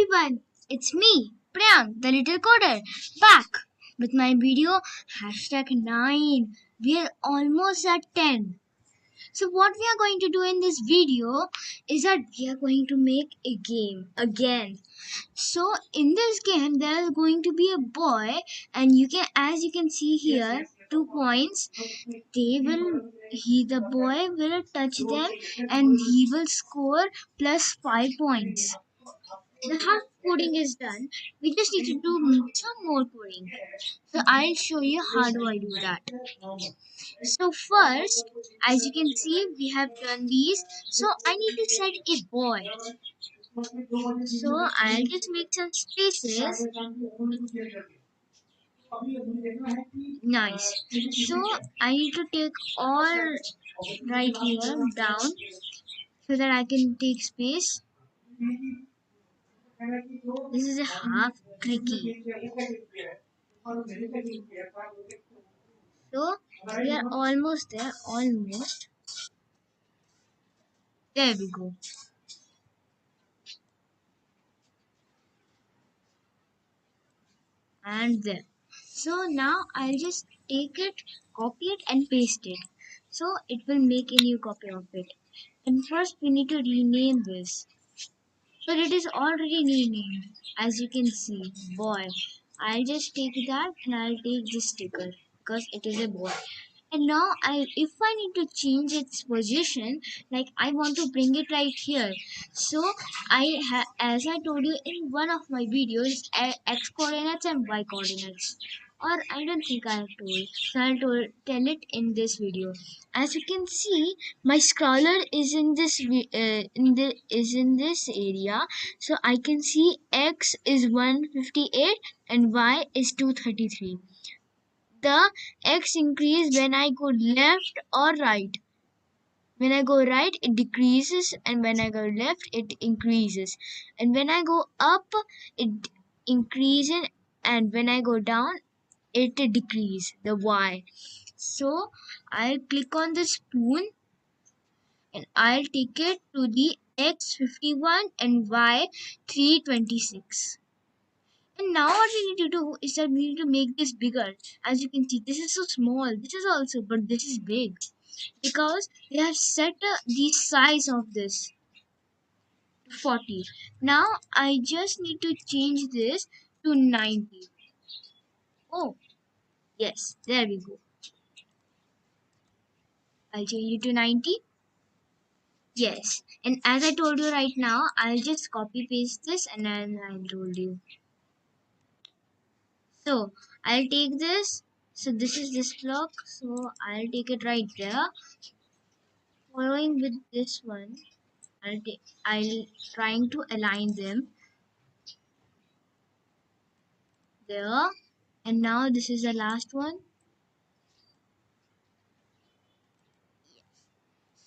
everyone, it's me, Prayank, the little coder, back with my video #9. We are almost at 10. So what we are going to do in this video is that we are going to make a game again. So in this game there is going to be a boy, and as you can see here 2 points. The boy will touch them and he will score plus 5 points. The half coding is done. We just need to do some more coding. So I'll show you how do I do that. So first, as you can see, we have done these. So I need to set a boy. So I'll just make some spaces. Nice. So I need to take all right here down so that I can take space. This is a half tricky. So we are almost there, almost. There we go. And there. So now I'll just take it, copy it and paste it. So it will make a new copy of it. And first we need to rename this. But it is already renamed, as you can see, boy. I'll just take that and I'll take this sticker because it is a boy. And now if I need to change its position, like I want to bring it right here. So as I told you in one of my videos, x coordinates and y coordinates. Or I don't think I have told, so tell it in this video. As you can see, my scroller is in this area, so I can see x is 158 and y is 233. The x increase when I go left or right. When I go right, it decreases, and when I go left, it increases. And when I go up, it increases, and when I go down, it decreases. The y. So I'll click on the spoon, and I'll take it to the x51 and y 326. And now what we need to do is that we need to make this bigger. As you can see, this is so small. This is also, but this is big. Because they have set the size of this to 40. Now I just need to change this to 90. Oh, yes, there we go. I'll change it to 90. Yes, and as I told you right now, I'll just copy paste this and then I told you. So I'll take this. So this is this block. So I'll take it right there. Following with this one, I'll trying to align them there. And now this is the last one.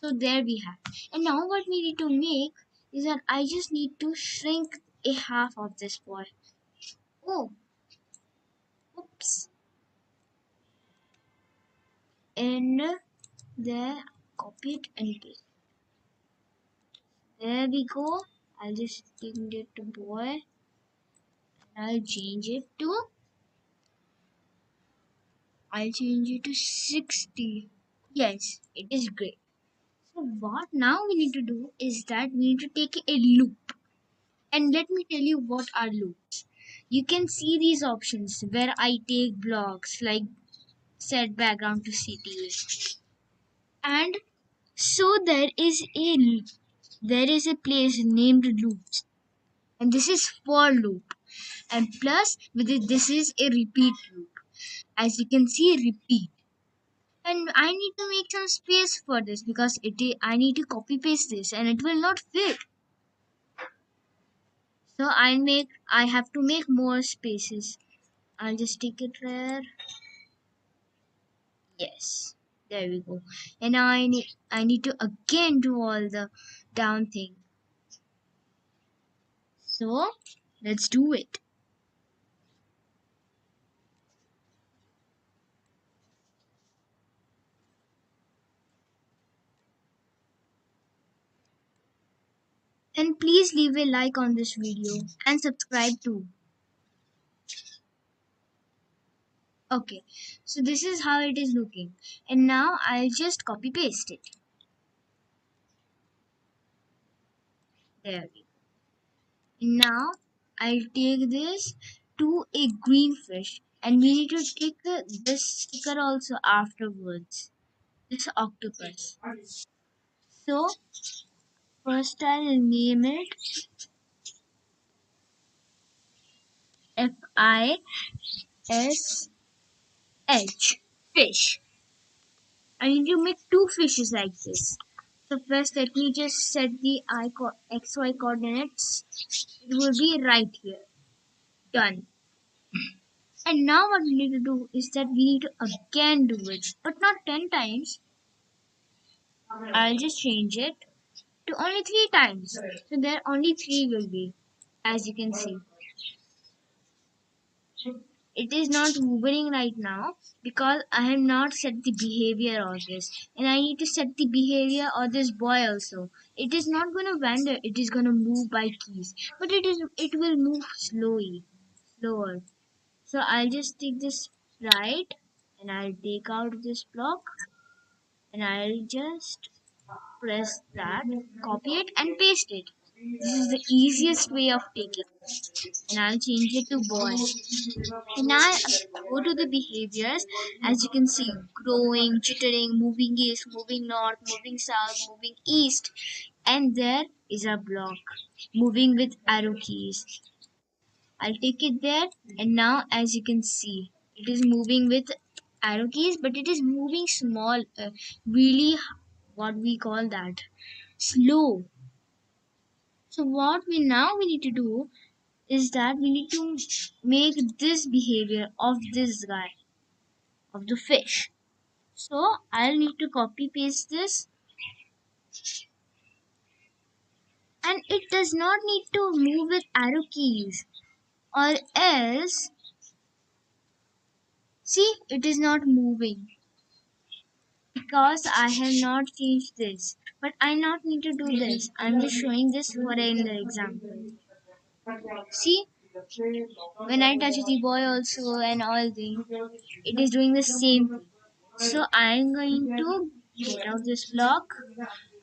So there we have. And now what we need to make is that I just need to shrink a half of this boy. Oh, oops. And there, copy it and paste. There we go. I'll just change it to boy. And I'll change it to 60. Yes, it is great. So what now we need to do is that we need to take a loop. And let me tell you what are loops. You can see these options where I take blocks like set background to city. And so there is a place named loops. And this is for loop. And plus with it this is a repeat loop. As you can see, repeat. And I need to make some space for this because I need to copy paste this and it will not fit. So I have to make more spaces. I'll just take it there. Yes, there we go. And now I need to again do all the down thing. So let's do it. And please leave a like on this video and subscribe too. Okay, so this is how it is looking. And now I'll just copy paste it. There we go. And now I'll take this to a green fish, and we need to take this sticker also afterwards. This octopus. So first I'll name it FISH, fish. I need to make two fishes like this. So first let me just set the XY coordinates. It will be right here. Done. And now what we need to do is that we need to again do it, but not 10 times. I'll just change it to only 3 times. So there only 3 will be, as you can see. It is not moving right now because I have not set the behavior of this, and I need to set the behavior of this boy also. It is not going to wander, it is going to move by keys, but it will move slower. So I'll just take this right, and I'll take out this block, and I'll just press that, copy it and paste it. This is the easiest way of taking it. And I'll change it to boy. And now I go to the behaviors. As you can see, growing, jittering, moving east, moving north, moving south, moving east. And there is a block moving with arrow keys. I'll take it there, and now as you can see, it is moving with arrow keys, but it is moving small, really, what we call that, slow. So what we need to do is that we need to make this behavior of this guy, of the fish. So I'll need to copy paste this, and it does not need to move with arrow keys, or else, see, it is not moving because I have not changed this. But I not need to do this. I'm just showing this for an example. See, when I touch the boy also and all thing, it is doing the same thing. So I'm going to get out this block,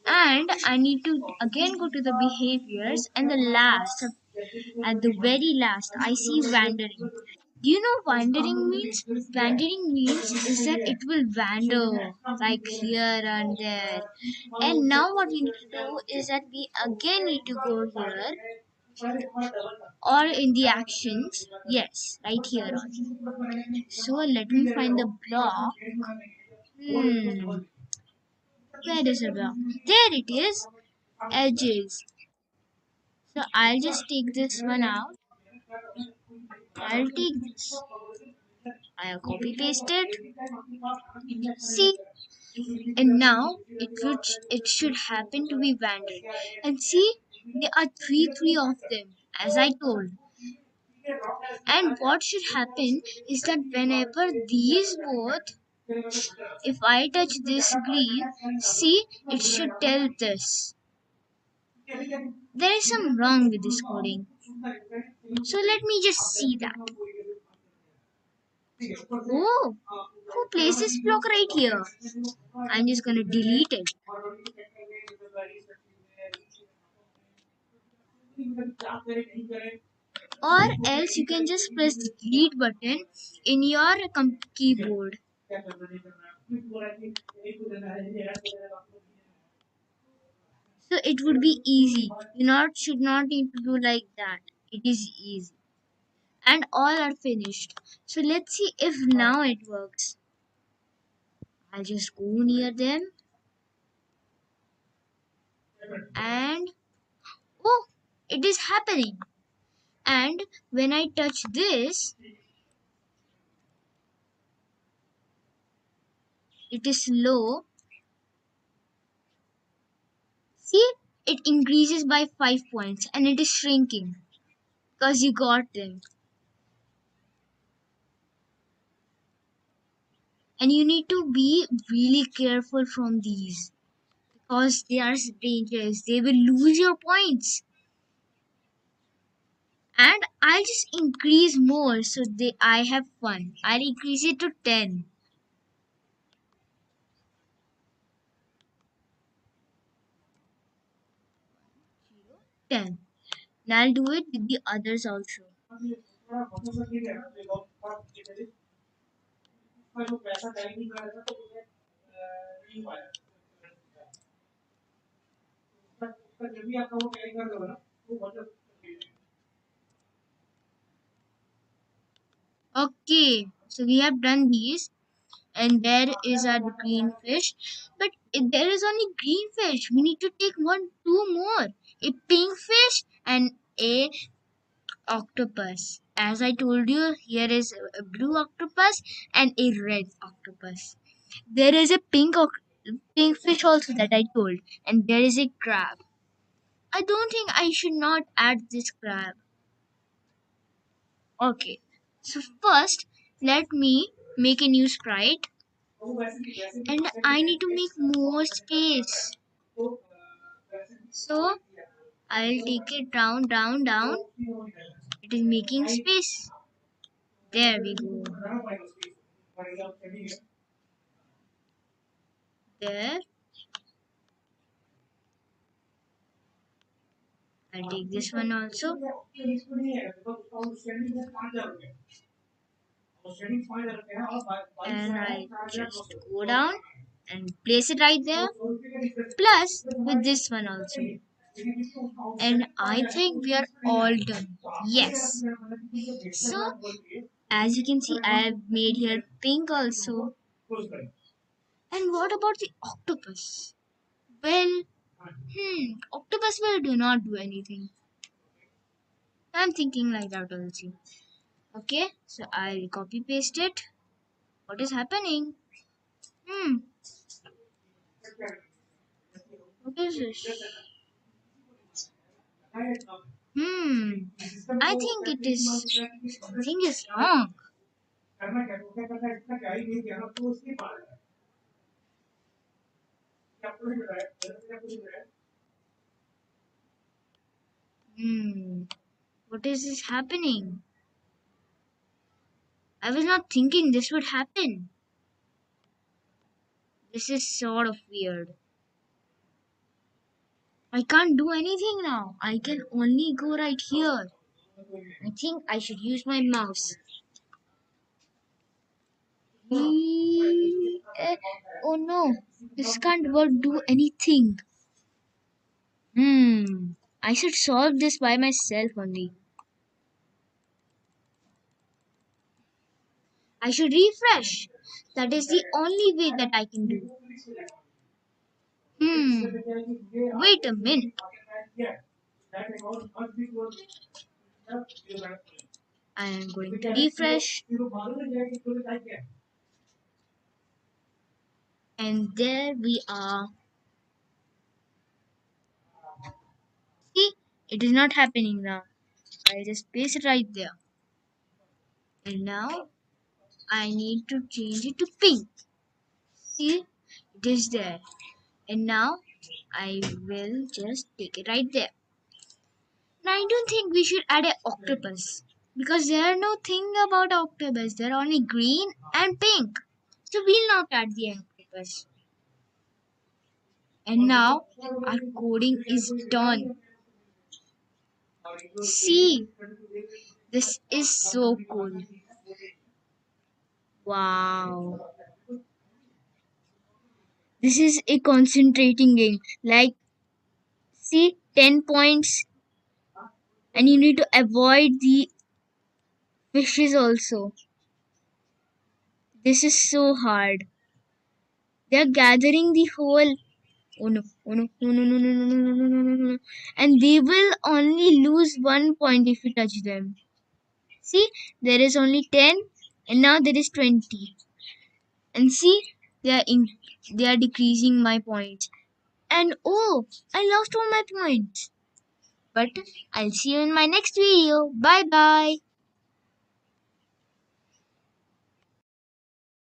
and I need to again go to the behaviors, and the last, at the very last, I see wandering. Do you know wandering means? Wandering means is that it will wander like here and there. And now what we need to do is that we again need to go here, or in the actions. Yes, right here. So let me find the block. Hmm, where is the block? There it is. Edges. So I'll just take this one out. I'll take this. I'll copy paste it. See, and now it should happen to be vandal. And see, there are three of them, as I told. And what should happen is that whenever these both, if I touch this green, see, it should tell this. There is some wrong with this coding. So let me just see that. Oh, who placed this block right here? I'm just gonna delete it. Or else you can just press the delete button in your keyboard. So it would be easy. You not should not need to do like that. It is easy. And all are finished. So let's see if now it works. I'll just go near them, and oh, it is happening. And when I touch this, it is low. See, it increases by 5 points, and it is shrinking because you got them. And you need to be really careful from these because they are dangerous. They will lose your points. I'll just increase more so I have fun. I'll increase it to 10. 10. And I'll do it with the others also. Okay, so we have done these, and there is our green fish. But there is only green fish. We need to take two more. A pink fish and a octopus. As I told you, here is a blue octopus and a red octopus. There is a pink fish also that I told, and there is a crab. I don't think I should not add this crab. Okay, so first let me make a new sprite, and I need to make more space. So I'll take it down, down, down. It is making space. There we go. There. I'll take this one also. And I just go down and place it right there. Plus with this one also. And I think we are all done. Yes. So as you can see, I have made here pink also. And what about the octopus? Well, octopus will do not do anything. I'm thinking like that also. Okay, so I'll copy paste it. What is happening? Hmm, what is this? Hmm, I think it is something is wrong. Hmm, what is this happening? I was not thinking this would happen. This is sort of weird. I can't do anything now. I can only go right here. I think I should use my mouse. Oh no, this can't work do anything. I should solve this by myself only. I should refresh. That is the only way that I can do. Wait a minute. I am going to refresh. And there we are. See, it is not happening now. I'll just paste it right there. And now I need to change it to pink. See, it is there. And now I will just take it right there. Now I don't think we should add an octopus because there are no thing about octopus. There are only green and pink. So we'll not add the octopus. And now our coding is done. See, this is so cool. Wow. This is a concentrating game. Like, see, 10 points, and you need to avoid the fishes also. This is so hard. They are gathering the whole. Oh no, oh no, no, no, no, no, no, no, no, no, no, no, no. And they will only lose 1 point if you touch them. See, there is only 10, and now there is 20. And see, they are in, they are decreasing my points. And oh, I lost all my points. But I'll see you in my next video. Bye bye.